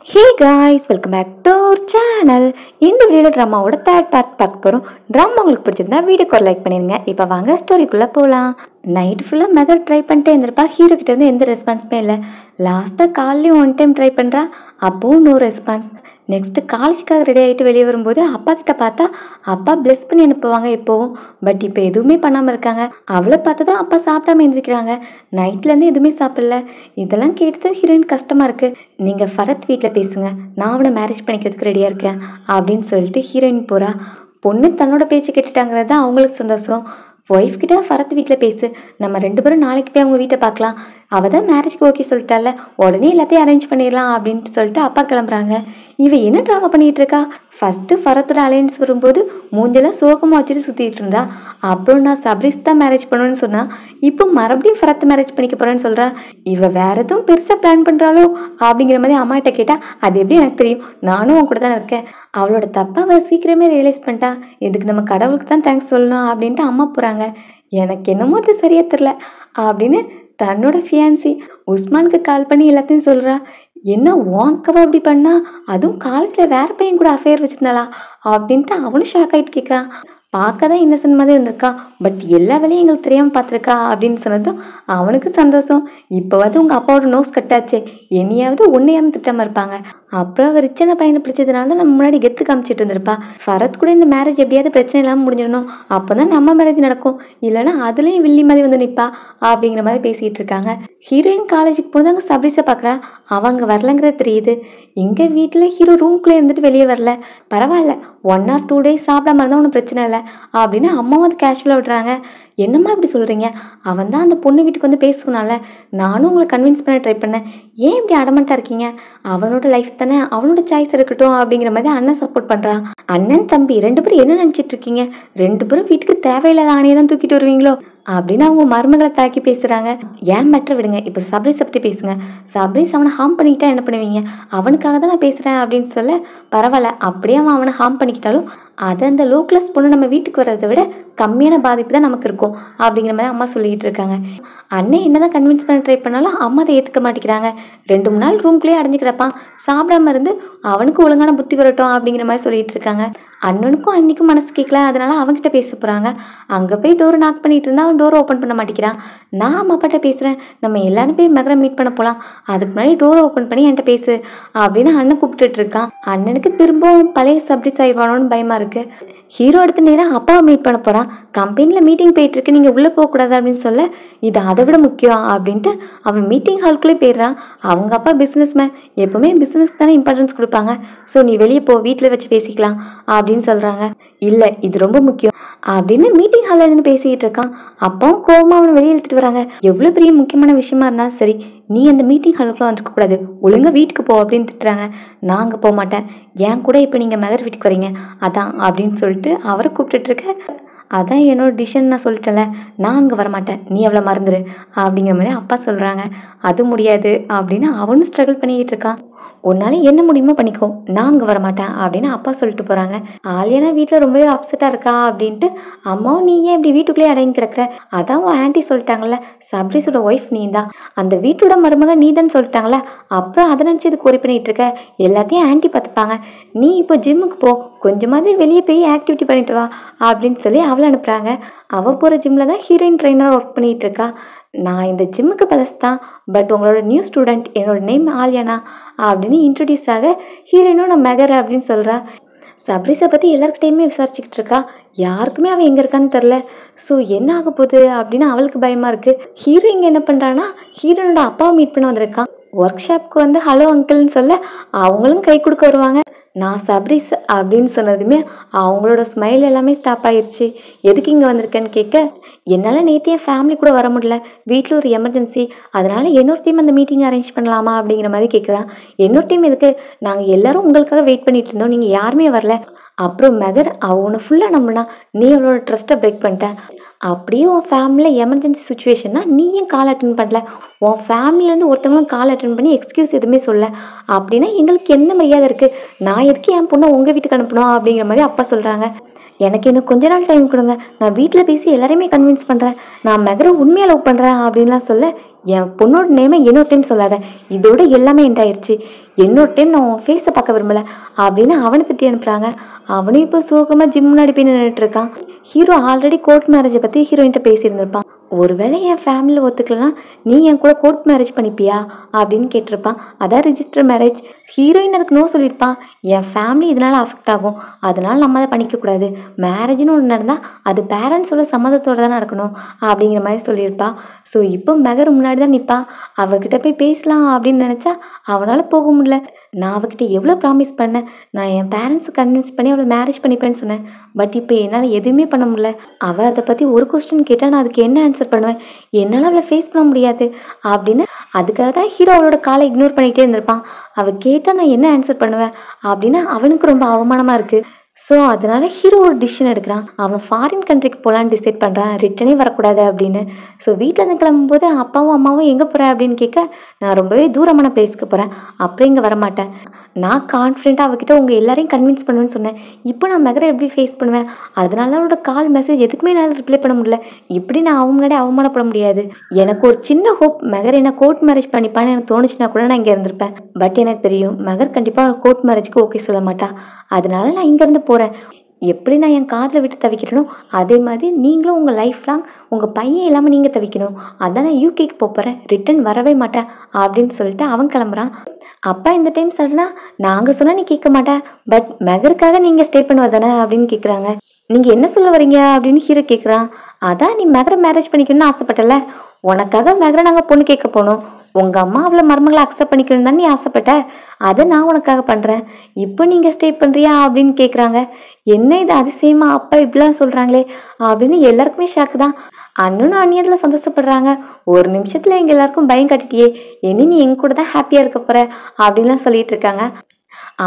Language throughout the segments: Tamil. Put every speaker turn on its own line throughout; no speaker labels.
Hey guys, welcome back to our channel. இந்த வீடியோல ட்ராமாவோட தேர்ட் பார்ட் பார்க்க போறோம். ட்ராமா உங்களுக்கு பிடிச்சிருந்தா வீடியோக்கு ஒரு லைக் பண்ணிருங்க. இப்போ வாங்க ஸ்டோரிக்குள்ள போலாம். நைட் ஃபுல்லா மெகர் ட்ரை பண்ணிட்டே இருந்திருப்பா. ஹீரோ கிட்ட இருந்து எந்த ரெஸ்பான்ஸுமே இல்லை. லாஸ்டா காலையும் ஒன் டைம் ட்ரை பண்றா, அப்பவும் நோ ரெஸ்பான்ஸ். நெக்ஸ்ட் காலேஜுக்காக ரெடி ஆகிட்டு வெளியே வரும்போது அப்பா கிட்ட பார்த்தா அப்பா பிளஸ் பண்ணி அனுப்புவாங்க எப்போவும். பட் இப்போ எதுவுமே பண்ணாமல் இருக்காங்க. அவளை பார்த்ததும் அப்பா சாப்பிடாம எழுந்திருக்கிறாங்க. நைட்லேருந்து எதுவுமே சாப்பிடல. இதெல்லாம் கேட்டது ஹீரோயின் கஷ்டமாக இருக்குது. நீங்கள் ஃபரத் வீட்டில் பேசுங்க, நான் அவனை மேரேஜ் பண்ணிக்கிறதுக்கு ரெடியாக இருக்கேன் அப்படின்னு சொல்லிட்டு ஹீரோயின் போகிறா. பொண்ணு தன்னோட பேச்சு கேட்டுட்டாங்கிறது தான் அவங்களுக்கு சந்தோஷம். ஒய்ஃப் கிட்ட ஃபரத் வீட்டில் பேசு, நம்ம 2 பேரும் நாளைக்கு போய் அவங்க வீட்டை பார்க்கலாம், அவள் தான் மேரேஜ்க்கு ஓகே சொல்லிட்டால, உடனே எல்லாத்தையும் அரேஞ்ச் பண்ணிடலாம் அப்படின்ட்டு சொல்லிட்டு அப்பா கிளம்புறாங்க. இவ என்ன ட்ராமா பண்ணிகிட்டு இருக்கா? ஃபஸ்ட்டு ஃபரத்தோட அலையன்ஸ் வரும்போது மூஞ்செல்லாம் சோகமாக வச்சுட்டு சுற்றிட்டு இருந்தா. அப்புறம் நான் சப்ரிஸ் தான் மேரேஜ் பண்ணுவேன்னு சொன்னா, இப்போ மறுபடியும் ஃபரத்தை மேரேஜ் பண்ணிக்க போகிறேன்னு சொல்கிறா. இவ வேற எதுவும் பெருசாக பிளான் பண்ணுறாளோ அப்படிங்கிற மாதிரி அம்மா கிட்ட கேட்டால், அது எப்படி எனக்கு தெரியும், நானும் உன் கூட தான் இருக்கேன். அவளோட தப்பை அவள் சீக்கிரமே ரியலைஸ் பண்ணிட்டா. இதுக்கு நம்ம கடவுளுக்கு தான் தேங்க்ஸ் சொல்லணும் அப்படின்ட்டு அம்மா போகிறாங்க. எனக்கு என்னமோ அது சரியா தெரில அப்படின்னு தன்னோட ஃபியான்சி உஸ்மானுக்கு கால் பண்ணி எல்லாத்தையும் சொல்கிறா. என்ன வாங்கவா அப்படி பண்ணா, அதுவும் காலேஜில் வேற பையன் கூட அஃபேர் வச்சுருந்தாளா அப்படின்ட்டு அவனும் ஷாக் ஆகிட்டு கேட்குறான். பார்க்க தான் இன்னசென்ட் மாதிரி இருந்திருக்கா, பட் எல்லா வேலையும் எங்களுக்கு தெரியாமல் பார்த்துருக்கா அப்படின்னு சொன்னதும் அவனுக்கு சந்தோஷம். இப்போவாது உங்கள் அப்பாவோட நோஸ் கட்டாச்சே, என்னையாவது ஒன்றையாவது திட்டமாக இருப்பாங்க. அப்புறம் அவர் ரிச்சனை பையனை பிடிச்சதுனால தான் நம்ம முன்னாடி கெத்து காமிச்சிட்டு இருந்திருப்பா. ஃபரத் கூட இந்த மேரேஜ் எப்படியாவது பிரச்சனை இல்லாமல் முடிஞ்சிடணும், அப்போ தான் நம்ம மேரேஜ் நடக்கும், இல்லைன்னா அதுலேயும் வில்லி மாதிரி வந்து நிற்பா அப்படிங்கிற மாதிரி பேசிகிட்டு இருக்காங்க. ஹீரோயின் காலேஜுக்கு போனதாங்க சப்ரிஸை பார்க்குறா. அவங்க வரலங்கிறது தெரியுது. எங்கள் வீட்டில் ஹீரோ ரூம்குள்ளே இருந்துட்டு வெளியே வரல, பரவாயில்ல 1 or 2 days சாப்பிடாம இருந்தால் ஒன்றும் பிரச்சனை இல்லை அப்படின்னு அம்மாவும் அது கேஷுவலாக விடுறாங்க. என்னம்மா இப்படி சொல்கிறீங்க, அவன் தான் அந்த பொண்ணு வீட்டுக்கு வந்து பேசுனால, நானும் உங்களை கன்வின்ஸ் பண்ண ட்ரை பண்ணேன், ஏன் இப்படி அடமெண்ட்டாக இருக்கீங்க, அவனோட லைஃப் தானே, அவனோட சாய்ஸ் இருக்கட்டும் அப்படிங்கிற மாதிரி அண்ணன் சப்போர்ட் பண்ணுறான். அண்ணன் தம்பி 2 பேரும் என்ன நினச்சிட்டு இருக்கீங்க, 2 பேரும் வீட்டுக்கு தேவையில்லாத ஆணையை தான் தூக்கிட்டு வருவீங்களோ அப்படின்னு அவங்க மருமகளை தாக்கி பேசுகிறாங்க. ஏன் மேட்ரை விடுங்க, இப்போ சப்ரிஸை பற்றி பேசுங்க. சப்ரிஸ் அவனை ஹார்ம் பண்ணிக்கிட்டா என்ன பண்ணுவீங்க, அவனுக்காக தான் நான் பேசுகிறேன் அப்படின்னு சொல்ல, பரவாயில்ல அப்படியே அவனை ஹார்ம் பண்ணிக்கிட்டாலும் அது அந்த லோ கிளாஸ் பொண்ணு நம்ம வீட்டுக்கு வர்றதை விட கம்மியான பாதிப்பு தான் நமக்கு இருக்கும் அப்படிங்கிற மாதிரி அம்மா சொல்லிக்கிட்டு இருக்காங்க. அண்ணன் என்னதான் கன்வின்ஸ் பண்ண ட்ரை பண்ணாலும் அம்மா அதை ஏற்றுக்க மாட்டேங்கிறாங்க. 2-3 நாள் ரூம்குள்ளேயே அடைஞ்சு கிடப்பான், சாப்பிடாம இருந்து அவனுக்கு ஒழுங்கான புத்தி வரட்டும் அப்படிங்கிற மாதிரி சொல்லிட்டு இருக்காங்க. அண்ணனுக்கும் அன்னிக்கும் மனசு கேட்கல, அதனால அவன்கிட்ட பேச போகிறாங்க. அங்கே போய் டோரை நாக் பண்ணிட்டு இருந்தா அவன் டோரை ஓப்பன் பண்ண மாட்டேங்கிறான். நான் அம்மா அப்பாட்ட பேசுகிறேன், நம்ம எல்லாரும் போய் மெகரை மீட் பண்ண போகலாம், அதுக்கு முன்னாடி டோரை ஓப்பன் பண்ணி என்கிட்ட பேசு அப்படின்னு அண்ணன் கூப்பிட்டுட்டு இருக்கான். அண்ணனுக்கு திரும்பவும் பழைய சப்ரிஸ் ஆயிடுவானோன்னு பயமாக இருக்குது. ஹீரோ அடுத்த நேரம் அப்பாவை மீட் பண்ண போகிறான். கம்பெனியில் மீட்டிங் போயிட்டுருக்கு, நீங்கள் உள்ளே போகக்கூடாது அப்படின்னு சொல்ல, இது அதை விட முக்கியம் அப்படின்ட்டு அவன் மீட்டிங் ஹால்குள்ளே போயிடுறான். அவங்க அப்பா பிஸ்னஸ் மேன், எப்போவுமே பிஸ்னஸ் தானே இம்பார்ட்டன்ஸ் கொடுப்பாங்க, ஸோ நீ வெளியே போ, வீட்டில் வச்சு பேசிக்கலாம் அப்படின்னு சொல்கிறாங்க. இல்லை இது ரொம்ப முக்கியம் அப்படின்னு மீட்டிங் ஹாலில் நின்று பேசிக்கிட்டு இருக்கான். அப்பாவும் கோவமாக அவனை வெளியே இழுத்துட்டு வராங்க. எவ்வளோ பெரிய முக்கியமான விஷயமா இருந்தாலும் சரி, நீ அந்த மீட்டிங் ஹாலுக்குள்ளே வந்துருக்கக்கூடாது, ஒழுங்காக வீட்டுக்கு போ அப்படின்னு திட்டுறாங்க. நான் அங்கே போக மாட்டேன், ஏன் கூட இப்போ நீங்கள் மெகர் வீட்டுக்கு வரீங்க அதான் அப்படின்னு சொல்லிட்டு அவரை கூப்பிட்டுட்ருக்க. அதான் என்னோட டிசிஷன், நான் சொல்லிட்டேன்ல, நான் அங்கே வரமாட்டேன், நீ அவளை மறந்துடு அப்படிங்கிற மாதிரி அப்பா சொல்கிறாங்க. அது முடியாது அப்படின்னு அவனும் ஸ்ட்ரகிள் பண்ணிக்கிட்டு இருக்கான். உன்னால் என்ன முடியுமோ பண்ணிக்கோ, நான் அங்கே வரமாட்டேன் அப்படின்னு அப்பா சொல்லிட்டு போகிறாங்க. ஆலியானா வீட்டில் ரொம்பவே அப்செட்டாக இருக்கா அப்படின்ட்டு அம்மாவும், நீ ஏன் இப்படி வீட்டுக்குள்ளேயே அடங்கி கிடக்குற, அதான் உன் ஆன்ட்டி சொல்லிட்டாங்கல்ல, சப்ரிஸோட ஒய்ஃப் நீ தான், அந்த வீட்டோட மருமக நீ தான் சொல்லிட்டாங்களே, அப்புறம் அதை நினச்சி இது கோரி பண்ணிகிட்டு இருக்க, எல்லாத்தையும் ஆன்ட்டி பார்த்துப்பாங்க, நீ இப்போ ஜிம்முக்கு போ, கொஞ்சமாவது வெளியே போய் ஆக்டிவிட்டி பண்ணிட்டு வா அப்படின்னு சொல்லி அவளை அனுப்புகிறாங்க. அவள் போகிற ஜிம்மில் தான் ஹீரோயின் ட்ரெயினராக ஒர்க் பண்ணிகிட்டு இருக்கா. நான் இந்த ஜிம்முக்கு பழசு தான், பட் உங்களோட நியூ ஸ்டூடெண்ட், என்னோட நேம் ஆலியானா அப்படின்னு இன்ட்ரடியூஸ் ஆக ஹீரோயினும் நான் மெகர் அப்படின்னு சொல்கிறா. சப்ரிஸை பற்றி எல்லாருக்கிட்டையுமே விசாரிச்சுக்கிட்டு இருக்கா. யாருக்குமே அவள் எங்கே இருக்கான்னு தெரில. ஸோ என்ன ஆக போகுது அப்படின்னு அவளுக்கு பயமாக இருக்குது. ஹீரோ இங்கே என்ன பண்ணுறான்னா, ஹீரோனோட அப்பாவை மீட் பண்ண வந்திருக்கான். ஒர்க் ஷாப்க்கு வந்து ஹலோ அங்கிள்னு சொல்ல அவங்களும் கை கொடுக்க வருவாங்க. நான் சப்ரிஸ் அப்படின்னு சொன்னதுமே அவங்களோட ஸ்மைல் எல்லாமே ஸ்டாப் ஆயிடுச்சு. எதுக்கு இங்கே வந்திருக்கேன்னு கேட்க, என்னால் நேற்று என் ஃபேமிலி கூட வர முடியல, வீட்டில் ஒரு எமர்ஜென்சி, அதனால் இன்னொரு டீம் அந்த மீட்டிங் அரேஞ்ச் பண்ணலாமா அப்படிங்கிற மாதிரி கேட்குறான். இன்னொரு டீம் எதுக்கு, நாங்கள் எல்லோரும் உங்களுக்காக வெயிட் பண்ணிட்டு இருந்தோம், நீங்கள் யாருமே வரல. அப்புறம் மெகர் அவனை ஃபுல்லாக நம்பினா, நீ அவளோட ட்ரஸ்ட்டை பிரேக் பண்ணிட்ட, அப்படியே உன் ஃபேமிலியில் எமர்ஜென்சி சுச்சுவேஷன்னா நீ ஏன் கால் அட்டன் பண்ணல, உன் ஃபேமிலியிலேருந்து ஒருத்தவங்களும் கால் அட்டன் பண்ணி எக்ஸ்கியூஸ் எதுவுமே சொல்ல, அப்படின்னா எங்களுக்கு என்ன மரியாதை இருக்குது, நான் எதுக்கு என் பொண்ணை உங்கள் வீட்டுக்கு அனுப்பணும் அப்படிங்கிற மாதிரி அப்பா சொல்கிறாங்க. எனக்கு இன்னும் கொஞ்ச நாள் டைம் கொடுங்க, நான் வீட்டில் பேசி எல்லாரையுமே கன்வின்ஸ் பண்ணுறேன், நான் மெகரை உண்மையாக லவ் பண்ணுறேன் அப்படின்லாம் சொல்ல, என் பொண்ணோட நேமை இன்னொரு டைம் சொல்லாத, இதோட எல்லாமே எண்டாயிருச்சு, இன்னொரு டைம் நான் உன் ஃபேஸை பார்க்க விரும்பல அப்படின்னு அவனை திட்டி அனுப்புகிறாங்க. அவனும் இப்போ சோகமாக ஜிம் முன்னாடி போய் நின்றுட்டு இருக்கான். ஹீரோ ஆல்ரெடி கோர்ட் மேரேஜை பற்றி ஹீரோயின்ட்ட பேசியிருந்திருப்பான். ஒருவேளை என் ஃபேமிலியில் ஒத்துக்கலனா நீ என் கூட கோர்ட் மேரேஜ் பண்ணிப்பியா அப்படின்னு கேட்டிருப்பான். அதான் ரிஜிஸ்டர் மேரேஜ். ஹீரோயின் அதுக்கு நோ சொல்லியிருப்பான். என் ஃபேமிலி இதனால் அஃபெக்ட் ஆகும், அதனால் நம்ம அதை பண்ணிக்கக்கூடாது, மேரேஜ்னு ஒன்று நடந்தால் அது பேரண்ட்ஸோட சம்மதத்தோடு தான் நடக்கணும் அப்படிங்கிற மாதிரி சொல்லியிருப்பா. ஸோ இப்போ மெகர் முன்னாடி தான் நிற்பா. அவகிட்ட போய் பேசலாம் அப்படின்னு நினச்சா அவனால் போக முடியல. நான் அவகிட்ட எவ்வளோ ப்ராமிஸ் பண்ணேன், நான் என் பேரண்ட்ஸை கன்வின்ஸ் பண்ணி அவளை மேரேஜ் பண்ணிப்பேன்னு சொன்னேன். பட் இப்போ என்னால் எதுவுமே பண்ண முடியல. அவள் அதை பற்றி ஒரு கொஸ்டின் கேட்டால் நான் அதுக்கு என்ன ஆன்சர் பண்ணுவேன், என்னால் அவளை ஃபேஸ் பண்ண முடியாது அப்படின்னு. அதுக்காக தான் ஹீரோ அவளோட காலை இக்னோர் பண்ணிகிட்டே இருந்திருப்பான். அவள் கேட்டால் நான் என்ன ஆன்சர் பண்ணுவேன் அப்படின்னு அவனுக்கு ரொம்ப அவமானமாக இருக்குது. ஸோ அதனால ஹீரோ ஒரு டிசிஷன் எடுக்கிறான். அவன் ஃபாரின் கண்ட்ரிக்கு போகலான்னு டிசைட் பண்ணுறான், ரிட்டனே வரக்கூடாது அப்படின்னு. ஸோ வீட்டில் இருந்து கிளம்பும்போது அப்பாவும் அம்மாவும் எங்கே போகிறேன் அப்படின்னு கேட்க, நான் ரொம்பவே தூரமான பிளேஸ்க்கு போகிறேன், அப்புறம் இங்கே வரமாட்டேன். நான் கான்ஃபிடென்ட்டாக அவகிட்ட உங்கள் எல்லாரையும் கன்வின்ஸ் பண்ணுவேன்னு சொன்னேன். இப்போ நான் மெகரை எப்படி ஃபேஸ் பண்ணுவேன், அதனால அவளோட கால் மெசேஜ் எதுக்குமே என்னால் ரிப்ளை பண்ண முடியல. இப்படி நான் அவன் முன்னாடி அவமானப்பட முடியாது. எனக்கு ஒரு சின்ன ஹோப், மெகர் என்ன கோர்ட் மேரேஜ் பண்ணிப்பான்னு எனக்கு தோணுச்சுன்னா கூட நான் இங்கே இருந்திருப்பேன். பட் எனக்கு தெரியும் மெகர் கண்டிப்பாக கோர்ட் மேரேஜ்க்கு ஓகே சொல்ல மாட்டா. அதனால நான் இங்கேருந்து போகிறேன். எப்படி நான் என் காதில் விட்டு தவிக்கிறேனோ அதே மாதிரி நீங்களும் உங்கள் லைஃப் லாங் உங்கள் பையன் இல்லாமல் நீங்கள் தவிக்கணும். அதான் நான் யூகேக்கு போகிறேன், ரிட்டன் வரவே மாட்டேன் அப்படின்னு சொல்லிட்டு அவன் கிளம்புறான். அப்பா இந்த டைம் சடனாக, நாங்கள் சொன்னால் நீ கேட்க மாட்டேன், பட் மெகருக்காக நீங்கள் ஸ்டே பண்ணுவதானே அப்படின்னு கேட்குறாங்க. நீங்கள் என்ன சொல்ல வரீங்க அப்படின்னு ஹீரோ கேட்குறான். அதான் நீ மெகரை மேரேஜ் பண்ணிக்கணும்னு ஆசைப்பட்டல, உனக்காக மெகரை நாங்கள் பொண்ணு கேட்க போனோம். உங்கள் அம்மா அவளை மருமகளை அக்செப்ட் பண்ணிக்கணும் தான் நீ ஆசைப்பட்ட, அதை நான் உனக்காக பண்ணுறேன். இப்போ நீங்கள் ஸ்டே பண்ணுறியா அப்படின்னு கேட்குறாங்க. என்ன இது அதிசயமா, அப்பா இப்படிலாம் சொல்கிறாங்களே அப்படின்னு எல்லாருக்குமே ஷாக்கு தான். அண்ணனும் அண்ணியத்தில் சந்தோஷப்படுறாங்க. ஒரு நிமிஷத்தில் எங்கள் எல்லாருக்கும் பயம் கட்டிட்டியே, இனி நீ எங்க கூட தான் ஹாப்பியாக இருக்க போகிற அப்படின்லாம் சொல்லிட்டு இருக்காங்க.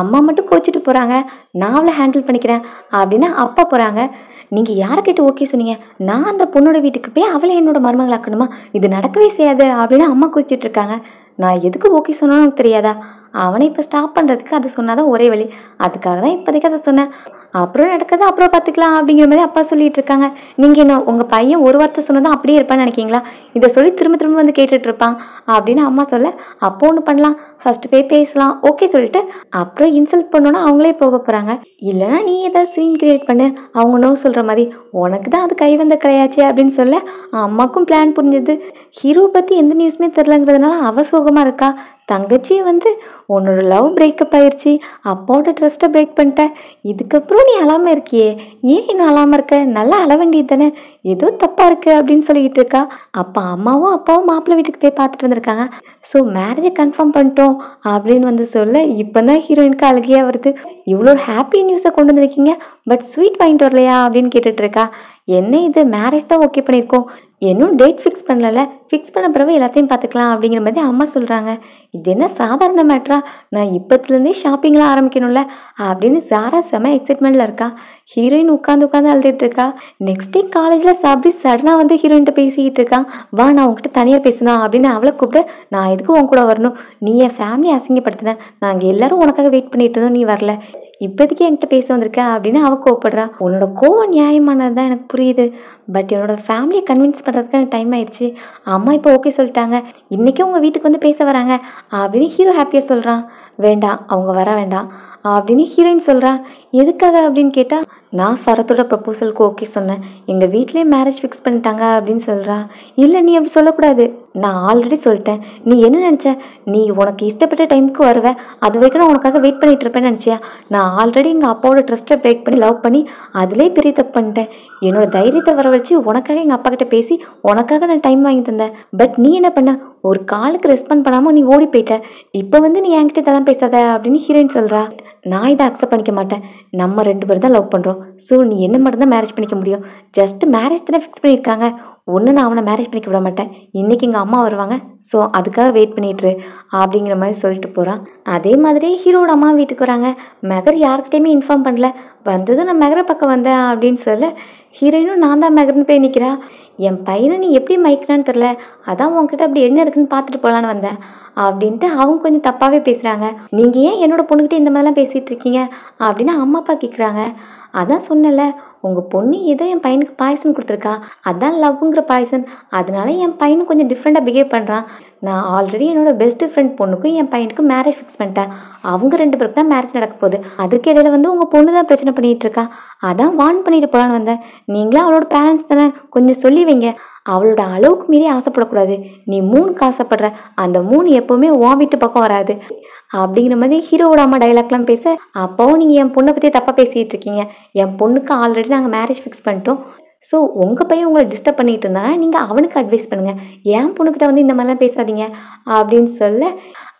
அம்மா மட்டும் கோச்சிட்டு போகிறாங்க, நான் அவளை ஹேண்டில் பண்ணிக்கிறேன் அப்படின்னு அப்பா போகிறாங்க. நீங்கள் யாரை கேட்டு ஓகே சொன்னீங்க, நான் அந்த பொண்ணோட வீட்டுக்கு போய் அவளை என்னோட மருமகளாக்கணுமா, இது நடக்கவே செய்யாது அப்படின்னு அம்மா கோச்சிட்டு இருக்காங்க. நான் எதுக்கு ஓகே சொன்னான்னு எனக்கு தெரியாதா, அவனை இப்போ ஸ்டாப் பண்ணுறதுக்கு அது சொன்னாதான் ஒரே வழி, அதுக்காக தான் இப்போதைக்கு அதை சொன்னேன், அப்புறம் நடக்குது அப்புறம் பார்த்துக்கலாம் அப்படிங்கிற மாதிரி அப்பா சொல்லிட்டு இருக்காங்க. நீங்கள் என்ன உங்கள் பையன் ஒரு வார்த்தை சொன்னதான் அப்படியே இருப்பான்னு நினைக்கிங்களா, இதை சொல்லி திரும்ப திரும்ப வந்து கேட்டுட்டு இருப்பான் அப்படின்னு அம்மா சொல்ல, அப்போ ஒன்று பண்ணலாம், ஃபஸ்ட்டு போய் பேசலாம், ஓகே சொல்லிட்டு அப்புறம் இன்சல்ட் பண்ணோன்னா அவங்களே போக போகிறாங்க. இல்லைனா நீ ஏதாவது சீன் கிரியேட் பண்ணு, அவங்க நோ சொல்கிற மாதிரி, உனக்கு தான் அது கை வந்த கிடையாச்சு அப்படின்னு சொல்ல அம்மாக்கும் பிளான் புரிஞ்சுது. ஹீரோ பற்றி எந்த நியூஸுமே தெரிலங்கிறதுனால அவ சோகமாக இருக்கா. தங்கச்சி வந்து உன்னோட லவ் பிரேக்கப் ஆயிடுச்சு, அப்பாவோட ட்ரஸ்ட்டை பிரேக் பண்ணிட்ட, இதுக்கப்புறம் நீ அழாமல் இருக்கியே, ஏன் இன்னும் அழாமல் இருக்க, நல்லா அழ வேண்டியது தானே, ஏதோ தப்பாக இருக்கு அப்படின்னு சொல்லிக்கிட்டு இருக்கா. அப்போ அம்மாவும் அப்பாவும் மாப்பிள்ளை வீட்டுக்கு போய் பார்த்துட்டு வந்திருக்காங்க. ஸோ மேரேஜை கன்ஃபார்ம் பண்ணிட்டோம் அப்படின்னு வந்து சொல்ல இப்போ தான் ஹீரோயினுக்கு அழுகையாக வருது. இவ்வளோ ஹாப்பி நியூஸை கொண்டு வந்திருக்கீங்க, பட் ஸ்வீட் வாங்கிட்டு வரலையா அப்படின்னு கேட்டுட்டு இருக்கா. என்ன இது, மேரேஜ் தான் ஓகே பண்ணியிருக்கோம், இன்னும் டேட் ஃபிக்ஸ் பண்ணல, ஃபிக்ஸ் பண்ண பிறகு எல்லாத்தையும் பார்த்துக்கலாம் அப்படிங்கிற மாதிரி அம்மா சொல்கிறாங்க. இது என்ன சாதாரண மேட்ரா, நான் இப்போத்துலேருந்தே ஷாப்பிங்லாம் ஆரம்பிக்கணும்ல அப்படின்னு சாரா செம எக்ஸைட்மெண்ட்டில் இருக்கா. ஹீரோயின் உட்காந்து அழுதுட்டு இருக்கா. நெக்ஸ்ட் டே காலேஜில் சப்ரி சடனாக வந்து ஹீரோயின்ட்ட பேசிக்கிட்டு இருக்கான். வா நான் உங்ககிட்ட தனியாக பேசணும் அப்படின்னு அவளை கூப்பிட்டு, நான் எதுக்கு உன் கூட வரணும், நீ என் ஃபேமிலி அசிங்கப்படுத்தினேன், நாங்கள் எல்லாரும் உனக்காக வெயிட் பண்ணிட்டு இருந்தோம், நீ வரல, இப்போதைக்கு என்கிட்ட பேச வந்திருக்க அப்படின்னு அவள் கோவப்படுறா. உன்னோட கோவம் நியாயமானது தான் எனக்கு புரியுது, பட் என்னோட ஃபேமிலியை கன்வின்ஸ் பண்ணுறதுக்கு எனக்கு டைம் ஆயிடுச்சு, அம்மா இப்போ ஓகே சொல்லிட்டாங்க, இன்றைக்கே உங்கள் வீட்டுக்கு வந்து பேச வராங்க அப்படின்னு ஹீரோ ஹாப்பியாக சொல்கிறான். வேண்டாம் அவங்க வர வேண்டாம் அப்படின்னு ஹீரோயின் சொல்கிறா. எதுக்காக அப்படின்னு கேட்டால், நான் ஃபரத்தோட ப்ரப்போசலுக்கு ஓகே சொன்னேன், எங்கள் வீட்லேயே மேரேஜ் ஃபிக்ஸ் பண்ணிட்டாங்க அப்படின்னு சொல்கிறா. இல்லை நீ அப்படி சொல்லக்கூடாது, நான் ஆல்ரெடி சொல்லிட்டேன், நீ என்ன நினச்ச, நீ உனக்கு இஷ்டப்பட்ட டைமுக்கு வருவேன், அது வரைக்கும் நான் உனக்காக வெயிட் பண்ணிட்டு இருப்பேன்னு நினச்சியா, நான் ஆல்ரெடி எங்கள் அப்பாவோட ட்ரஸ்ட்டை பிரேக் பண்ணி லவ் பண்ணி அதிலே பெரிய தப்பு பண்ணிட்டேன், என்னோட தைரியத்தை வர வச்சு உனக்காக எங்கள் அப்பா கிட்ட பேசி உனக்காக நான் டைம் வாங்கி தந்தேன், பட் நீ என்ன பண்ண, ஒரு காலுக்கு ரெஸ்பாண்ட் பண்ணாமல் நீ ஓடி போயிட்ட, இப்போ வந்து நீ என்கிட்ட இதெல்லாம் பேசாத அப்படின்னு ஹீரோயின் சொல்கிறா. நான் இதை அக்செப்ட் பண்ணிக்க மாட்டேன், நம்ம 2 பேர் தான் லவ் பண்ணுறோம், ஸோ நீ என்ன மட்டும் தான் மேரேஜ் பண்ணிக்க முடியும், ஜஸ்ட் மேரேஜ் தானே ஃபிக்ஸ் பண்ணியிருக்காங்க, ஒன்று நான் அவனை மேரேஜ் பண்ணிக்க விட மாட்டேன், இன்றைக்கி எங்கள் அம்மா வருவாங்க, ஸோ அதுக்காக வெயிட் பண்ணிட்டுரு அப்படிங்கிற மாதிரி சொல்லிட்டு போகிறான். அதே மாதிரி ஹீரோட அம்மா வீட்டுக்கு வராங்க. மெகர் யார்கிட்டையுமே இன்ஃபார்ம் பண்ணல, வந்ததும் நான் மெகரை பக்கம் வந்தேன் அப்படின்னு சொல்ல ஹீரோயினும் நான் தான் மெகர்னு போய் நிற்கிறா. என் பையனை நீ எப்படி மயக்கினான்னு தெரில, அதான் உங்ககிட்ட அப்படி என்ன இருக்குன்னு பார்த்துட்டு போகலான்னு வந்தேன் அப்படின்ட்டு அவங்க கொஞ்சம் தப்பாகவே பேசுகிறாங்க. நீங்கள் ஏன் என்னோட பொண்ணுக்கிட்ட இந்த மாதிரிலாம் பேசிகிட்டு இருக்கீங்க அப்படின்னு அம்மா அப்பா கேட்குறாங்க. அதான் சொன்னல, உங்கள் பொண்ணு ஏதோ என் பையனுக்கு பாய்சன் கொடுத்துருக்கா, அதான் லவ்ங்கிற பாய்சன். அதனால என் பையனும் கொஞ்சம் டிஃப்ரெண்ட்டாக பிஹேவ் பண்ணுறான். நான் ஆல்ரெடி என்னோட பெஸ்ட் ஃப்ரெண்ட் பொண்ணுக்கும் என் பையனுக்கும் மேரேஜ் ஃபிக்ஸ் பண்ணிட்டேன். அவங்க 2 பேருக்கு தான் மேரேஜ் நடக்க போகுது. அதுக்கு இடையில வந்து உங்கள் பொண்ணு தான் பிரச்சனை பண்ணிகிட்டு இருக்கா. அதான் வார்ன் பண்ணிட்டு போகலான்னு வந்தேன். நீங்களும் அவளோட பேரண்ட்ஸ் தானே, கொஞ்சம் சொல்லி வைங்க. அவளோட அளவுக்கு மீறி ஆசைப்படக்கூடாது. நீ 3க்கு ஆசைப்படுற, அந்த 3 எப்போவுமே உன் வீட்டு பக்கம் வராது அப்படிங்கிற மாதிரி ஹீரோவோட அம்மா டைலாக்லாம் பேச, அப்போவும் நீங்கள் என் பொண்ணை பற்றி தப்பாக பேசிகிட்டு இருக்கீங்க. என் பொண்ணுக்கு ஆல்ரெடி நாங்கள் மேரேஜ் ஃபிக்ஸ் பண்ணிட்டோம். ஸோ உங்கள் பையன் உங்களை டிஸ்டர்ப் பண்ணிகிட்டு இருந்தானா நீங்கள் அவனுக்கு அட்வைஸ் பண்ணுங்கள். என் பொண்ணுக்கிட்ட வந்து இந்த மாதிரிலாம் பேசாதீங்க அப்படின்னு சொல்ல,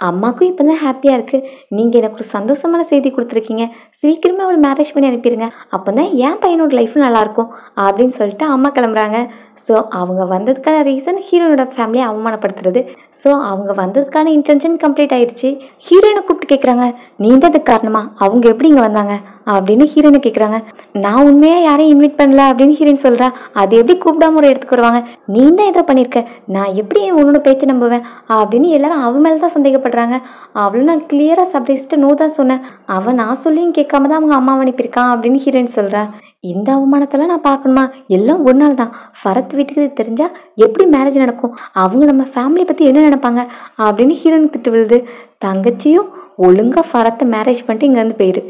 அம்மாவுக்கும் இப்போ தான் ஹாப்பியாக இருக்குது. நீங்கள் எனக்கு ஒரு சந்தோஷமான செய்தி கொடுத்துருக்கீங்க. சீக்கிரமே அவளை மேரேஜ் பண்ணி அனுப்பிடுங்க. அப்போ தான் என் பையனோட லைஃப்பும் நல்லாயிருக்கும் அப்படின்னு சொல்லிட்டு அம்மா கிளம்புறாங்க. ஸோ அவங்க வந்ததுக்கான ரீசன் ஹீரோனோட ஃபேமிலியை அவமானப்படுத்துறது. ஸோ அவங்க வந்ததுக்கான இன்டென்ஷன் கம்ப்ளீட் ஆயிடுச்சு. ஹீரோயினை கூப்பிட்டு கேட்குறாங்க, நீ தான் அதுக்கு காரணமா? அவங்க எப்படி இங்கே வந்தாங்க அப்படின்னு ஹீரோயினை கேட்குறாங்க. நான் உண்மையாக யாரையும் இன்வைட் பண்ணல அப்படின்னு ஹீரோயின் சொல்கிறா. அது எப்படி கூப்பிடாம ஒரு இடத்துக்கு வருவாங்க? நீ தான் ஏதோ பண்ணியிருக்க, நான் எப்படி உன்னோட பேச்சை நம்புவேன் அப்படின்னு எல்லாரும் அவன் மேலே தான் சந்தேகப்படுறாங்க. அவளும் நான் கிளியராக சப்ரைஸ்ட்டு நோ தான் சொன்னேன். அவன் நான் சொல்லியும் கேட்காம தான் அவங்க அம்மா அனுப்பியிருக்கான் அப்படின்னு ஹீரோயின் சொல்கிறா. இந்த அவமானத்தெல்லாம் நான் பார்க்கணுமா? எல்லாம் ஒரு நாள் தான். ஃபரத் வீட்டுக்கு தெரிஞ்சால் எப்படி மேரேஜ் நடக்கும்? அவங்க நம்ம ஃபேமிலியை பற்றி என்ன நினைப்பாங்க அப்படின்னு ஹீரோயின் திட்டு விழுது. தங்கச்சியும் ஒழுங்காக ஃபரத்தை மேரேஜ் பண்ணிட்டு இங்கேருந்து போயிரு.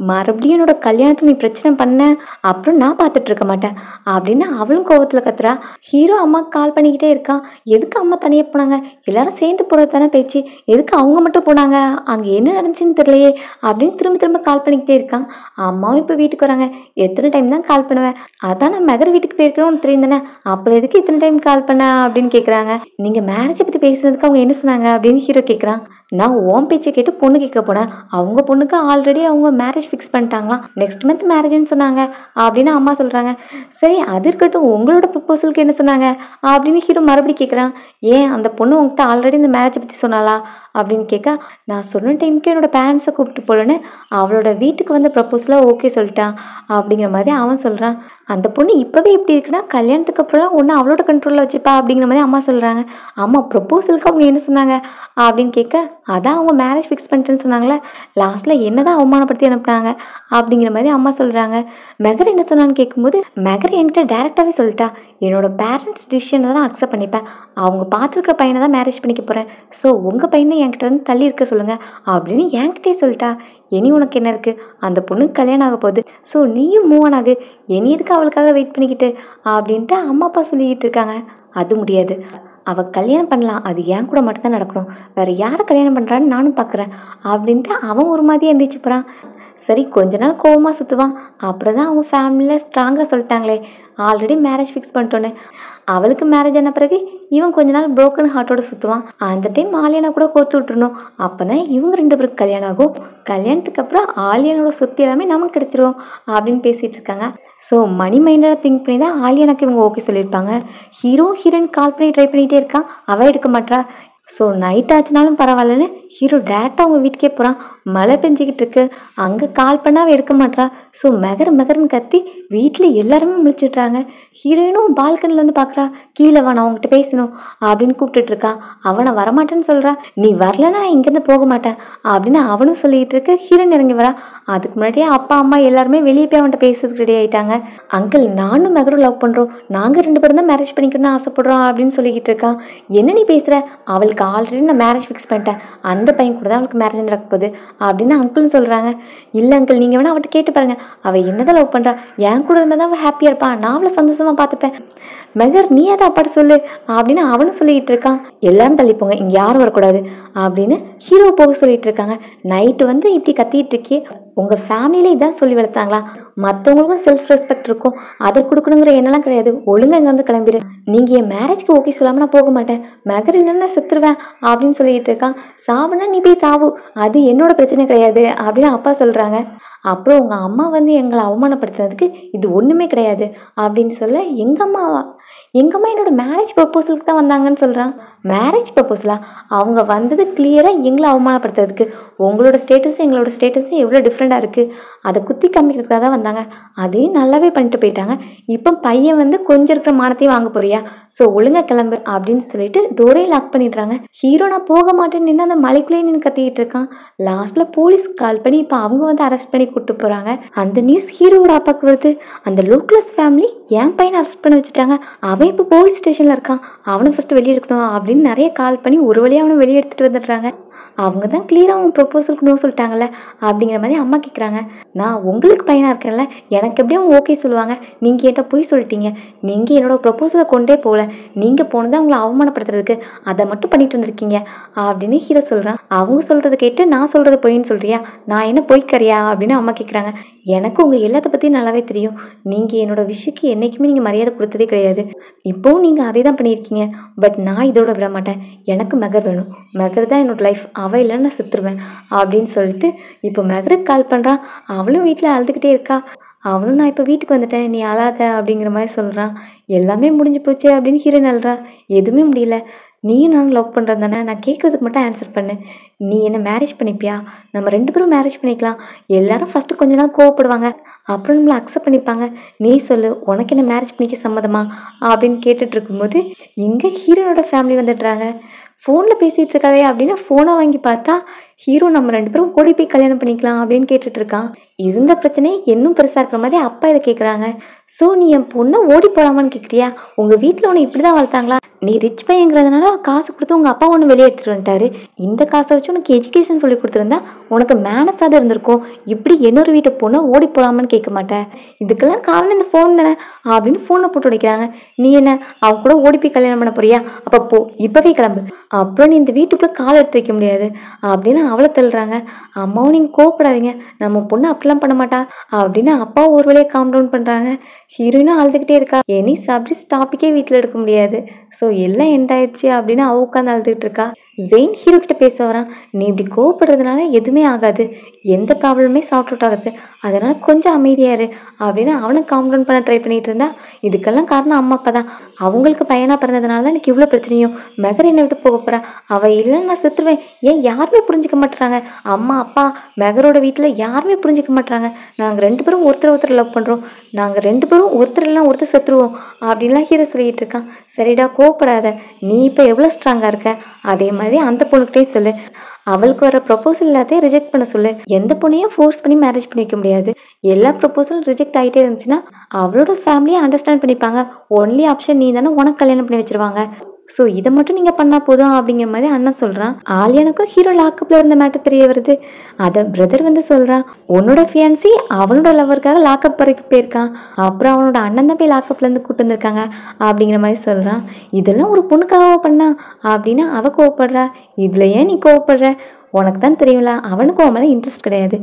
மறுபடியும் என்னோட கல்யாணத்தில் நீ பிரச்சனை பண்ண அப்புறம் நான் பார்த்துட்டு இருக்க மாட்டேன் அப்படின்னு அவளும் கோவத்தில் கத்துறா. ஹீரோ அம்மாவுக்கு கால் பண்ணிக்கிட்டே இருக்கான். எதுக்கு அம்மா தனியாக போனாங்க? எல்லாரும் சேர்ந்து போகிறது தானே பேச்சு, எதுக்கு அவங்க மட்டும் போனாங்க? அங்கே என்ன நடந்துச்சுன்னு தெரியலையே அப்படின்னு திரும்ப திரும்ப கால் பண்ணிக்கிட்டே இருக்கான். அம்மாவும் இப்போ வீட்டுக்கு வராங்க. எத்தனை டைம் தான் கால் பண்ணுவேன்? அதான் நான் மெகர் வீட்டுக்கு போயிருக்கிறோன்னு தெரியும் தானே, அப்புறம் எதுக்கு இத்தனை டைம் கால் பண்ண அப்படின்னு கேட்குறாங்க. நீங்கள் மேரேஜை பற்றி பேசுனதுக்கு அவங்க என்ன சொன்னாங்க அப்படின்னு ஹீரோ கேட்குறான். நான் ஓன் பேச்சை கேட்டு பொண்ணு கேட்க போனேன். அவங்க பொண்ணுக்கு ஆல்ரெடி அவங்க மேரேஜ் ஃபிக்ஸ் பண்ணிட்டாங்களாம், நெக்ஸ்ட் மந்த் மேரேஜ்னு சொன்னாங்க அப்படின்னு அம்மா சொல்கிறாங்க. சரி அது இருக்கட்டும், உங்களோட ப்ரப்போசலுக்கு என்ன சொன்னாங்க அப்படின்னு ஹீரோ மறுபடியும் கேட்குறான். ஏன் அந்த பொண்ணு உங்கள்கிட்ட ஆல்ரெடி இந்த மேரேஜை பற்றி சொன்னாலா அப்படின்னு கேட்க, நான் சொன்ன டைமுக்கு என்னோட பேரண்ட்ஸை கூப்பிட்டு போலன்னு அவளோட வீட்டுக்கு வந்து ப்ரப்போசலாக ஓகே சொல்லிட்டான் அப்படிங்கிற மாதிரி அவன் சொல்கிறான். அந்த பொண்ணு இப்போவே எப்படி இருக்குன்னா கல்யாணத்துக்கு அப்புறம் ஒன்று அவளோட கண்ட்ரோலில் வச்சுப்பா அப்படிங்கிற மாதிரி அம்மா சொல்கிறாங்க. அம்மா ப்ரப்போசலுக்கு அவங்க என்ன சொன்னாங்க அப்படின்னு கேட்க, அதான் அவங்க மேரேஜ் ஃபிக்ஸ் பண்ணிட்டேன்னு சொன்னாங்களே, லாஸ்ட்டில் என்ன தான் அவமானப்படுத்தி அனுப்புனாங்க அப்படிங்கிற மாதிரி அம்மா சொல்கிறாங்க. மெகர் என்ன சொன்னான்னு கேட்கும்போது, மெகர் என்கிட்ட டேரெக்டாகவே சொல்லிட்டா, என்னோட பேரண்ட்ஸ் டிசிஷனை தான் அக்செப்ட் பண்ணிப்பேன். அவங்க பார்த்துருக்குற பையனை தான் மேரேஜ் பண்ணிக்க போகிறேன். ஸோ உங்கள் பையனை என்கிட்ட வந்து தள்ளி இருக்க சொல்லுங்கள் அப்படின்னு என்கிட்டே சொல்லிட்டா. இனி உனக்கு என்ன இருக்குது? அந்த பொண்ணுக்கு கல்யாணம் ஆக போகுது. ஸோ நீயும் மூவ் ஆன் ஆகு, இனி எதுக்கு அவளுக்காக வெயிட் பண்ணிக்கிட்டு அப்படின்ட்டு அம்மா அப்பா சொல்லிக்கிட்டு இருக்காங்க. அது முடியாது, அவள் கல்யாணம் பண்ணலாம், அது என் கூட மட்டும்தான் நடக்கணும், வேறு யாரை கல்யாணம் பண்ணுறான்னு நானும் பார்க்குறேன் அப்படின்ட்டு அவன் ஒரு மாதிரி எந்திரிச்சு போகிறான். சரி கொஞ்ச நாள் கோவமாக சுற்றுவான். அப்புறம் தான் அவங்க ஃபேமிலியில் ஸ்ட்ராங்காக சொல்லிட்டாங்களே ஆல்ரெடி மேரேஜ் ஃபிக்ஸ் பண்ணிட்டோன்னு. அவளுக்கு மேரேஜ் ஆன பிறகு இவன் கொஞ்ச நாள் ப்ரோக்கன் ஹார்ட்டோடு சுற்றுவான். அந்த டைம் ஆலியானா கூட கோத்து விட்டுருணும். அப்போ தான் இவங்க 2 பேருக்கு கல்யாணம் ஆகும். கல்யாணத்துக்கு அப்புறம் ஆலியானோட சொத்து எல்லாமே நமக்கு கிடச்சிரும் அப்படின்னு பேசிகிட்டு இருக்காங்க. ஸோ மணி மைண்டடாக திங்க் பண்ணி தான் ஆலியானாக்கு இவங்க ஓகே சொல்லியிருப்பாங்க. ஹீரோயின் கால் பண்ணி ட்ரை பண்ணிகிட்டே இருக்கான், அவள் எடுக்க மாட்டா. ஸோ நைட் ஆச்சுனாலும் பரவாயில்லன்னு ஹீரோ டேரெக்டாக அவங்க வீட்டுக்கே போகிறான். மழை பெஞ்சிக்கிட்டு இருக்கு, அங்கே கால் பண்ணால் அவள் எடுக்க மாட்டா. ஸோ மெகர்னு கத்தி வீட்டில் எல்லாருமே முழிச்சிட்றாங்க. ஹீரோயினும் பால்கனியில் வந்து பார்க்குறா. கீழே வா, நான் அவங்ககிட்ட பேசணும் அப்படின்னு கூப்பிட்டுட்டு இருக்கா. அவனை வரமாட்டேன்னு சொல்கிறா. நீ வரலன்னா நான் இங்கேருந்து போக மாட்டேன் அப்படின்னு அவனும் சொல்லிகிட்டு இருக்கு. ஹீரோயின் இறங்கி வரா. அதுக்கு முன்னாடியே அப்பா அம்மா எல்லாருமே வெளியே போய் அவன்கிட்ட பேசுறதுக்கு ரெடி ஆகிட்டாங்க. அங்கிள் நானும் மெகரும் லவ் பண்ணுறோம், நாங்கள் 2 பேரும் தான் மேரேஜ் பண்ணிக்கணும்னு ஆசைப்படுறோம் அப்படின்னு சொல்லிக்கிட்டு இருக்கான். என்ன நீ பேசுகிற? அவளுக்கு ஆல்ரெடி நான் மேரேஜ் ஃபிக்ஸ் பண்ணிட்டேன், அந்த பையன் கூட தான் அவளுக்கு மேரேஜ் நடக்க போகுது அப்படின்னு அங்கிள்னு சொல்கிறாங்க. இல்லை அங்கிள், நீங்கள் வேணால் அவட்ட கேட்டு பாருங்கள், அவள் என்னதான் லவ் பண்ணுறா, என் கூட இருந்தால் தான் அவள் ஹாப்பியாக இருப்பான், நான் அவளை சந்தோஷமாக பார்த்துப்பேன். மெகர் நீ அதை அப்பாட்ட சொல்லு அப்படின்னு அவனும் சொல்லிக்கிட்டு இருக்கான். எல்லாரும் தள்ளிப்போங்க, இங்கே யாரும் வரக்கூடாது அப்படின்னு ஹீரோ போக சொல்லிட்டு இருக்காங்க. நைட்டு வந்து இப்படி கத்திட்டு இருக்கே, உங்கள் ஃபேமிலியில இதான் சொல்லி வளர்த்தாங்களா? மற்றவங்களுக்கும் செல்ஃப் ரெஸ்பெக்ட் இருக்கும், அதை கொடுக்கணுங்கிற எண்ணெல்லாம் கிடையாது, ஒழுங்காக இங்கேருந்து கிளம்பிடு. நீங்கள் என் மேரேஜ்க்கு ஓகே சொல்லாமல் நான் போக மாட்டேன், மெகர் இல்லைன்னா செத்துருவேன் அப்படின்னு சொல்லிட்டு இருக்கான். சாவுனா நீ போய் தாவு, அது என்னோட பிரச்சனை கிடையாது அப்படின்னு அப்பா சொல்கிறாங்க. அப்புறம் உங்கள் அம்மா வந்து எங்களை அவமானப்படுத்துறதுக்கு இது ஒன்றுமே கிடையாது அப்படின்னு சொல்ல, எங்கள் அம்மாவா? எங்கள் அம்மா என்னோட மேரேஜ் ப்ரப்போசலுக்கு தான் வந்தாங்கன்னு சொல்கிறான். மேரேஜ் ப்ரப்போசலா? அவங்க வந்தது கிளியராக எங்களை அவமானப்படுத்துறதுக்கு. உங்களோட ஸ்டேட்டஸும் எங்களோட ஸ்டேட்டஸும் எவ்வளோ டிஃப்ரெண்ட் டிஃப்ரெண்டாக இருக்குது, அதை குத்தி காமிக்கிறதுக்காக தான் வந்தாங்க, அதையும் நல்லாவே பண்ணிட்டு போயிட்டாங்க. இப்போ பையன் வந்து கொஞ்சம் இருக்கிற மானத்தையும் வாங்க போறியா, ஸோ ஒழுங்கா கிளம்பு அப்படின்னு சொல்லிட்டு டோரே லாக் பண்ணிடுறாங்க. ஹீரோ நான் போக மாட்டேன்னு நின்று அந்த மலைக்குள்ளேயே நின்று கத்திக்கிட்டு இருக்கான். லாஸ்ட்டில் போலீஸ் கால் பண்ணி இப்போ அவங்க வந்து அரெஸ்ட் பண்ணி கூப்பிட்டு போகிறாங்க. அந்த நியூஸ் ஹீரோவோட அப்பாவுக்கு வருது. அந்த லோக்கலஸ் ஃபேமிலி என் பையனை அரெஸ்ட் பண்ண வச்சுட்டாங்க, அவன் இப்போ போலீஸ் ஸ்டேஷனில் இருக்கான், அவனை ஃபஸ்ட்டு வெளியே எடுக்கணும் அப்படின்னு நிறைய கால் பண்ணி ஒரு வழியாக அவனை வெளியே எடுத்துகிட்டு வந்துடுறாங்க. அவங்க தான் கிளியராக அவன் ப்ரொப்போசலுக்கு நோ சொல்லிட்டாங்கல்ல அப்படிங்கிற மாதிரி அம்மா கேட்குறாங்க. நான் உங்களுக்கு பையனாக இருக்கேன்ல, எனக்கு எப்படியும் அவங்க ஓகே சொல்லுவாங்க, நீங்கள் என்கிட்ட போய் சொல்லிட்டீங்க, நீங்கள் என்னோட ப்ரொப்போசலை கொண்டே போகல, நீங்கள் போனதை அவங்கள அவமானப்படுத்துறதுக்கு அதை மட்டும் பண்ணிட்டு வந்திருக்கீங்க அப்படின்னு ஹீரோ சொல்கிறான். அவங்க சொல்கிறத கேட்டு நான் சொல்கிறது பொய்ன்னு சொல்கிறியா, நான் என்ன பொய்க்கறியா அப்படின்னு அம்மா கேட்குறாங்க. எனக்கு உங்கள் எல்லாத்த பற்றியும் நல்லாவே தெரியும், நீங்கள் என்னோட விஷயக்கு என்றைக்குமே நீங்கள் மரியாதை கொடுத்ததே கிடையாது, இப்போவும் நீங்கள் அதே தான் பண்ணியிருக்கீங்க. பட் நான் இதோட விட மாட்டேன், எனக்கு மெகர் வேணும், மெகர் தான் என்னோட லைஃப், அவள் இல்லைன்னு நான் செத்துருவேன் அப்படின்னு சொல்லிட்டு இப்போ மெகருக்கு கால் பண்ணுறான். அவளும் வீட்டில் அழுதுகிட்டே இருக்கா. அவனும் நான் இப்போ வீட்டுக்கு வந்துட்டேன், நீ அழாத அப்படிங்கிற மாதிரி சொல்கிறான். எல்லாமே முடிஞ்சு போச்சு அப்படின்னு ஹீரோயின் அழுறா. எதுவுமே முடியல, நீயும் நானும் லவ் பண்ணுறது தானே, நான் கேட்குறதுக்கு மட்டும் ஆன்சர் பண்ணு, நீ என்ன மேரேஜ் பண்ணிப்பியா, நம்ம 2 பேரும் மேரேஜ் பண்ணிக்கலாம். எல்லாரும் ஃபஸ்ட்டு கொஞ்ச நாள் கோவப்படுவாங்க, அப்புறம் நம்மளை அக்செப்ட் பண்ணிப்பாங்க, நீ சொல்லு உனக்கு என்ன மேரேஜ் பண்ணிக்க சம்மதமா அப்படின்னு கேட்டுட்டு இருக்கும்போது இங்கே ஹீரோனோட ஃபேமிலி வந்துடுறாங்க. ஃபோனில் பேசிகிட்டு இருக்காதே அப்படின்னு ஃபோனை வாங்கி பார்த்தா ஹீரோ நம்ம 2 பேரும் ஓடி போய் கல்யாணம் பண்ணிக்கலாம் அப்படின்னு கேட்டுட்ருக்கான். இருந்த பிரச்சனையை இன்னும் பெருசாக்குற மாதிரி அப்பா இதை கேட்குறாங்க. ஸோ நீ என் பொண்ணை ஓடி போகலாமான்னு கேட்குறியா, உங்கள் வீட்டில் உன்னை இப்படி தான் வளர்த்தாங்களா, நீ ரிச் பையங்கிறதுனால காசு கொடுத்து உங்கள் அப்பா ஒன்று வெளியே எடுத்துகிட்டு வந்துட்டாரு, இந்த காசை வச்சு உனக்கு எஜுகேஷன் சொல்லி கொடுத்துருந்தா உனக்கு மேனஸாக இருந்திருக்கும், இப்படி இன்னொரு வீட்டை பொண்ணை ஓடி போகலாமான்னு கேட்க மாட்டேன், இதுக்கெல்லாம் காரணம் இந்த ஃபோன் தானே அப்படின்னு ஃபோனை போட்டு உடைக்கிறாங்க. நீ என்ன அவங்க கூட ஓடி போய் கல்யாணம் பண்ண போறியா, அப்போ போ இப்போவே கிளம்பு, அப்புறம் நீ இந்த வீட்டுக்குள்ளே கால் எடுத்து வைக்க முடியாது அப்படின்னு அவளை தள்ளுறாங்க. அம்மாவும் நீங்கள் கோவப்படாதீங்க, நம்ம பொண்ணு அப்படிலாம் பண்ண மாட்டா அப்படின்னு அப்பா ஒரு வழியாக காம் டவுன் பண்ணுறாங்க. ஹீரோயினும் அழுதுகிட்டே இருக்கா. எனி சப்ரிஸ் டாப்பிக்கே வீட்டில் எடுக்க முடியாது, ஸோ எல்லாம் எண்ட் ஆயிடுச்சு அப்படின்னு அவ உட்காந்து அழுதுகிட்டு இருக்கா. ஜெயின் ஹீரோ கிட்ட பேச வரான். நீ இப்படி கோவப்படுறதுனால எதுவுமே ஆகாது, எந்த ப்ராப்ளமே சார்ட் அவுட் ஆகுது, அதனால் கொஞ்சம் அமைதியாரு அப்படின்னு அவனை காம் டவுன் பண்ண ட்ரை பண்ணிட்டு இருந்தா. இதுக்கெல்லாம் காரணம் அம்மா அப்பா தான், அவங்களுக்கு பையனாக பிறந்ததுனால தான் எனக்கு இவ்வளோ பிரச்சனையும், மெகர் என்னை விட்டு போக போகிறா, அவள் இல்லைன்னு நான் செத்துருவேன், ஏன் யாருமே புரிஞ்சிக்க மாட்டுறாங்க, அம்மா அப்பா மெகரோட வீட்டில் யாருமே புரிஞ்சிக்க மாட்டுறாங்க, நாங்கள் 2 பேரும் ஒருத்தர் லவ் பண்ணுறோம், நாங்கள் 2 பேரும் ஒருத்தர் இல்லைனா ஒருத்தர் செத்துருவோம் அப்படின்லாம் ஹீரோ சொல்லிகிட்டு இருக்கான். சரிடா கோவப்படாத, நீ இப்போ எவ்வளோ ஸ்ட்ராங்காக இருக்க, அதே மாதிரி அந்த பொண்ணுக்கிட்டே சொல்லு, அவளுக்கு வர ப்ரொபோசல் எல்லாத்தையும் ரிஜெக்ட் பண்ண சொல்லு, எந்த பொண்ணையும் ஃபோர்ஸ் பண்ணி மேரேஜ் பண்ணி வைக்க முடியாது, எல்லா ப்ரொபோசலும் ரிஜெக்ட் ஆகிட்டே இருந்துச்சுன்னா அவளோட ஃபேமிலியை அண்டர்ஸ்டாண்ட் பண்ணிப்பாங்க, ஒன்லி ஆப்ஷன் நீ தானே, உனக்கு கல்யாணம் பண்ணி வச்சிருவாங்க, ஸோ இதை மட்டும் நீங்கள் பண்ணால் போதும் அப்படிங்கிற மாதிரி அண்ணன் சொல்கிறான். ஆலியானுக்கும் ஹீரோ லாக்கப்பில் இருந்த மேட்டர் தெரிய வருது. அதை பிரதர் வந்து சொல்கிறான், உன்னோட ஃபியான்சி அவனோட லவருக்காக லாக்கப் வரைக்கும் போயிருக்கான், அப்புறம் அவனோட அண்ணன் தான் போய் லாக்கப்லேருந்து கூட்டு வந்திருக்காங்க அப்படிங்கிற மாதிரி சொல்கிறான். இதெல்லாம் ஒரு பொண்ணுக்காக பண்ணா அப்படின்னு அவ கோவப்படுறா. இதில் ஏன் நீ கோவப்படுற, உனக்கு தான் தெரியும்ல அவனுக்கும் அவன் மேலே இன்ட்ரெஸ்ட் கிடையாது,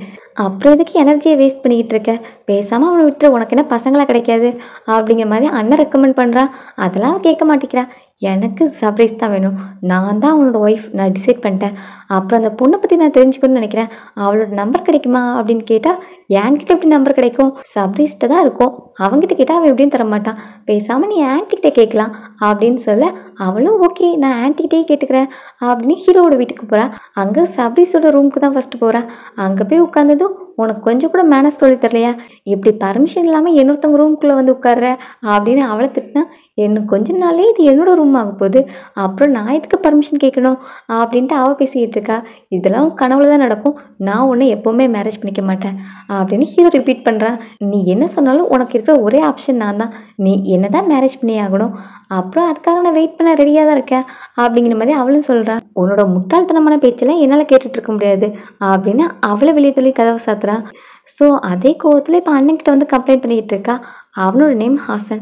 அப்புறம் எதுக்கு எனர்ஜியை வேஸ்ட் பண்ணிக்கிட்டு இருக்க, பேசாமல் அவனை விட்டுரு, உனக்கு என்ன பசங்களாக கிடைக்காது அப்படிங்கிற மாதிரி அண்ணன் ரெக்கமெண்ட் பண்ணுறான். அதெல்லாம் கேட்க மாட்டேங்கிறா. எனக்கு சர்ப்ரைஸ் தான் வேணும், நான் தான் அவனோட ஒய்ஃப், நான் டிசைட் பண்ணிட்டேன், அப்புறம் அந்த பொண்ணை பற்றி நான் தெரிஞ்சுக்கணும்னு நினைக்கிறேன், அவளோட நம்பர் கிடைக்குமா அப்படின்னு கேட்டால் என்கிட்ட எப்படி நம்பர் கிடைக்கும், சர்ப்ரைஸ்கிட்ட தான் இருக்கும், அவங்ககிட்ட கேட்டால் அவன் எப்படியும் தரமாட்டான், பேசாமல் நீ ஆன்ட்டிக்கிட்ட கேட்கலாம் அப்படின்னு சொல்ல அவளும் ஓகே நான் ஆன்ட்டிக்கிட்டே கேட்டுக்கிறேன் அப்படின்னு ஹீரோவோட வீட்டுக்கு போகிறா. அங்கே சர்ப்ரைஸோட ரூமுக்கு தான் ஃபஸ்ட்டு போகிறா. அங்கே போய் உட்காந்ததும் உனக்கு கொஞ்சம் கூட மேனஸ் சொல்லி தரலையா, எப்படி பர்மிஷன் இல்லாமல் இன்னொருத்தவங்க ரூமுக்குள்ளே வந்து உட்கார்ற அப்படின்னு அவளை திட்டினா, இன்னும் கொஞ்ச நாளே இது என்னோட ரூம் ஆக போகுது, அப்புறம் நான் இதுக்கு பர்மிஷன் கேட்கணும் அப்படின்ட்டு அவள் பேசிக்கிட்டு இருக்கா. இதெல்லாம் கனவுல தான் நடக்கும், நான் உன்னை எப்போவுமே மேரேஜ் பண்ணிக்க மாட்டேன் அப்படின்னு ஹீரோ ரிப்பீட் பண்ணுறான். நீ என்ன சொன்னாலும் உனக்கு இருக்கிற ஒரே ஆப்ஷன் நான் தான், நீ என்ன தான் மேரேஜ் பண்ணி ஆகணும், அப்புறம் அதுக்காக நான் வெயிட் பண்ண ரெடியாக தான் இருக்கேன் அப்படிங்கிற மாதிரி அவளும் சொல்கிறான். உன்னோட முட்டாள்தனமான பேச்செல்லாம் என்னால் கேட்டுட்ருக்க முடியாது அப்படின்னு அவளை வெளியே தள்ளி கதவை சாத்துறான். ஸோ அதே கோவத்தில் இப்போ அண்ணன்கிட்ட வந்து கம்ப்ளைண்ட் பண்ணிக்கிட்டு இருக்கா. அவனோட நேம் ஹாசன்,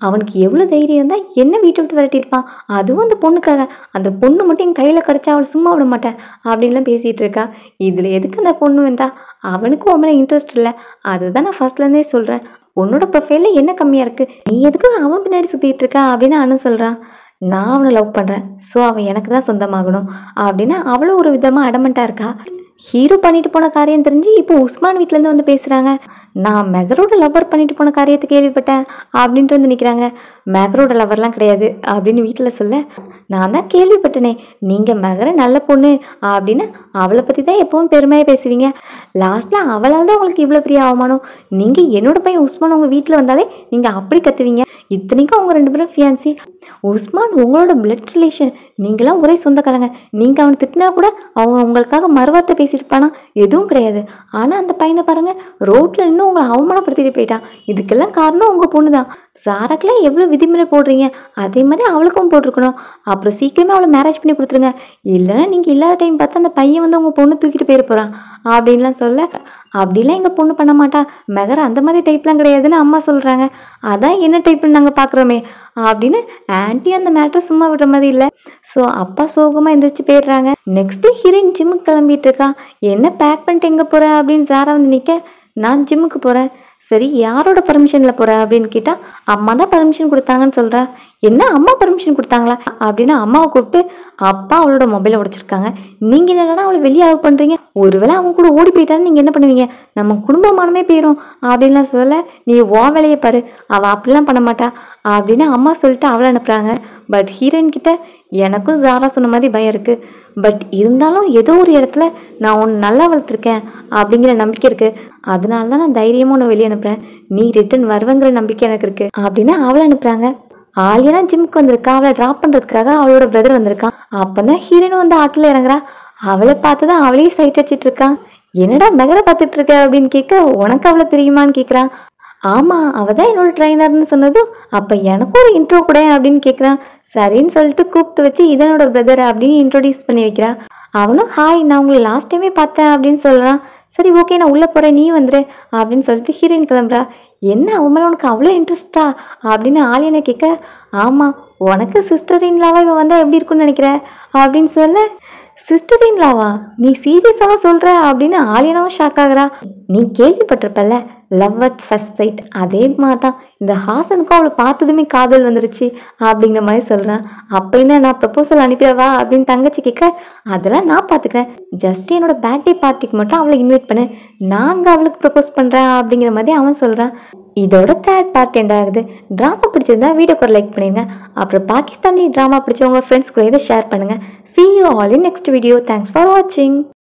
அவனுக்கு எவ்வளோ தைரியம் இருந்தால் என்ன வீட்டை விட்டு விரட்டியிருப்பான், அதுவும் அந்த பொண்ணுக்காக, அந்த பொண்ணு மட்டும் என் கையில் கிடச்சா அவளை சும்மா விட மாட்டேன் அப்படின்லாம் பேசிகிட்டு இருக்கா. இதில் எதுக்கு அந்த பொண்ணு வந்தா, அவனுக்கும் அவனை இன்ட்ரெஸ்ட் இல்லை, அதுதான் நான் ஃபர்ஸ்ட்லேருந்தே சொல்கிறேன், உன்னோட ப்ரொஃபைலில் என்ன கம்மியாக இருக்குது, நீ எதுக்கு அவன் பின்னாடி சுற்றிட்டு இருக்கா அப்படின்னு அண்ணன் சொல்கிறான். நான் அவனை லவ் பண்ணுறேன், ஸோ அவன் எனக்கு தான் சொந்தமாகணும் அப்படின்னு அவளும் ஒரு விதமாக அடமெண்ட்டாக இருக்கா. ஹீரோ பண்ணிட்டு போன காரியம் தெரிஞ்சு இப்போ உஸ்மான் வீட்டிலேருந்து வந்து பேசுகிறாங்க. நான் மெகரோட லவர் பண்ணிட்டு போன காரியத்தை கேள்விப்பட்டேன் அப்படின்ட்டு வந்து நிற்கிறாங்க. மெகரோட லவர்லாம் கிடையாது அப்படின்னு வீட்டில் சொல்ல, நான் தான் கேள்விப்பட்டனே நீங்கள் மெகரை நல்ல பொண்ணு அப்படின்னு அவளை பற்றி தான் எப்பவும் பெருமையாக பேசுவீங்க. லாஸ்ட்டில் அவளால் தான் உங்களுக்கு இவ்வளோ பெரிய அவமானம். நீங்கள் என்னோட பையன் உஸ்மான் உங்கள் வீட்டில் வந்தாலே நீங்கள் அப்படி கத்துவீங்க. இத்தனைக்கும் அவங்க 2 பேரும் ஃபியான்சி. உஸ்மான் உங்களோட பிளட் ரிலேஷன், நீங்களாம் ஒரே சொந்தக்காரங்க. நீங்கள் அவனை திட்டினா கூட அவங்க உங்களுக்காக மறுவார்த்தை பேசியிருப்பானா? எதுவும் கிடையாது. ஆனால் அந்த பையனை பாருங்கள், ரோட்டில் இன்னும் உங்களை அவமானப்படுத்திட்டு போயிட்டான். இதுக்கெல்லாம் காரணம் உங்கள் பொண்ணு தான். சாராக்கெல்லாம் எவ்வளோ விதிமுறை போடுறீங்க, அதே மாதிரி அவளுக்கும் போட்டிருக்கணும். அப்புறம் சீக்கிரமே அவளை மேரேஜ் பண்ணி கொடுத்துருங்க. இல்லைன்னா நீங்கள் இல்லாத டைம் பார்த்து அந்த பையன் வந்து உங்கள் பொண்ணு தூக்கிட்டு போயிட போகிறான் அப்படின்லாம் சொல்ல, அப்படிலாம் எங்கள் பொண்ணு பண்ண மாட்டா, மெகர் அந்த மாதிரி டைப்லாம் கிடையாதுன்னு அம்மா சொல்கிறாங்க. அதான் என்ன டைப்னு நாங்கள் பார்க்குறோமே அப்படின்னு ஆன்ட்டி அந்த மேட்ரை சும்மா விடுற மாதிரி இல்லை. ஸோ அப்பா சோகமாக எந்திரிச்சு போயிடுறாங்க. நெக்ஸ்ட்டு ஹீரோயின் ஜிம்முக்கு கிளம்பிட்டு இருக்கா. என்ன பேக் பண்ணிட்டு எங்கே போகிற அப்படின்னு சாரா வந்து நிற்க, நான் ஜிம்முக்கு போகிறேன். சரி, யாரோட பர்மிஷனில் போகிற அப்படின்னு கேட்டால், அம்மா தான் பர்மிஷன் கொடுத்தாங்கன்னு சொல்கிறா. என்ன அம்மா பர்மிஷன் கொடுத்தாங்களா அப்படின்னு அம்மாவை கூப்பிட்டு, அப்பா அவளோட மொபைலை உடைச்சிருக்காங்க. நீங்கள் என்னடா அவளை வெளியே அலோவ் பண்ணுறீங்க? ஒருவேளை அவங்க கூட ஓடி போயிட்டான்னு நீங்கள் என்ன பண்ணுவீங்க? நம்ம குடும்பமானமே போயிடும் அப்படின்லாம் சொல்ல, நீ ஓ வேலையை பாரு, அவள் அப்படிலாம் பண்ண மாட்டா அப்படின்னு அம்மா சொல்லிட்டு அவளை அனுப்புகிறாங்க. பட் ஹீரோயின் கிட்ட எனக்கும் ஜாரா சொன்ன மாதிரி பயம் இருக்குது. பட் இருந்தாலும் ஏதோ ஒரு இடத்துல நான் உன்னை நல்லா வளர்த்துருக்கேன் அப்படிங்கிற நம்பிக்கை இருக்குது. அதனால தான் நான் தைரியமாக உன்னை வெளியே அனுப்புகிறேன். நீ ரிட்டன் வருவங்கிற நம்பிக்கை எனக்கு இருக்குது அப்படின்னு அவளை அனுப்புகிறாங்க. ஆலியானா ஜிம்முக்கு வந்திருக்கா. அவளை ட்ராப் பண்ணுறதுக்காக அவளோட பிரதர் வந்திருக்கான். அப்போ தான் ஹீரோயினும் வந்து ஆட்டோவில் இறங்குறா. அவளை பார்த்து தான் அவளையும் சைட் அடிச்சிட்டு இருக்கான். என்னடா மெகரை பார்த்துட்டு இருக்க அப்படின்னு கேட்க, உனக்கு அவளை தெரியுமான்னு கேட்குறான். ஆமாம், அவள் தான் என்னோட ட்ரைனர்னு சொன்னதும், அப்போ எனக்கும் ஒரு இன்ட்ரோ கூட அப்படின்னு கேட்குறான். சரின்னு சொல்லிட்டு கூப்பிட்டு வச்சு இதனோட பிரதர் அப்படின்னு இன்ட்ரோடியூஸ் பண்ணி வைக்கிறா. அவனும் ஹாய், நான் உங்களை லாஸ்ட் டைமே பார்த்தேன் அப்படின்னு சொல்கிறான். சரி ஓகே, நான் உள்ளே போகிறேன், நீ வந்துரு அப்படின்னு சொல்லிட்டு ஹீரோயின் கிளம்புறா. என்ன அவன் மேலே உனக்கு அவ்வளோ இன்ட்ரெஸ்டா அப்படின்னு ஆலியனை கேட்க, ஆமாம், உனக்கு சிஸ்டர் இன்லாவா இவன் வந்தால் எப்படி இருக்குன்னு நினைக்கிற அப்படின்னு சொல்ல, சிஸ்டர் இன்லாவா, நீ சீரியஸாக சொல்கிற அப்படின்னு ஆலியனாவும் ஷாக் ஆகுறா. நீ கேள்விப்பட்டிருப்பல்ல லவ் அட் ஃபர்ஸ்ட் சைட், அதே மாதிரி தான் இந்த ஹாசனுக்கும் அவளை பார்த்ததுமே காதல் வந்துருச்சு அப்படிங்கிற மாதிரி சொல்கிறான். அப்போ என்ன, நான் ப்ரப்போசல் அனுப்பிடவா அப்படின்னு தங்கச்சி கேட்க, அதெல்லாம் நான் பார்த்துக்கிறேன், ஜஸ்ட் என்னோட பர்த்டே பார்ட்டிக்கு மட்டும் அவளை இன்வைட் பண்ணு, நாங்கள் அவளுக்கு ப்ரப்போஸ் பண்ணுறேன் அப்படிங்கிற மாதிரி அவன் சொல்கிறான். இதோட 3rd பார்ட் எண்ட் ஆகுது. ட்ராமா பிடிச்சிருந்தா வீடியோக்கு ஒரு லைக் பண்ணிடுங்க. அப்புறம் பாகிஸ்தானி ட்ராமா பிடிச்சவங்க ஃப்ரெண்ட்ஸ் கூட இதை ஷேர் பண்ணுங்கள். See you all in next video. Thanks for watching.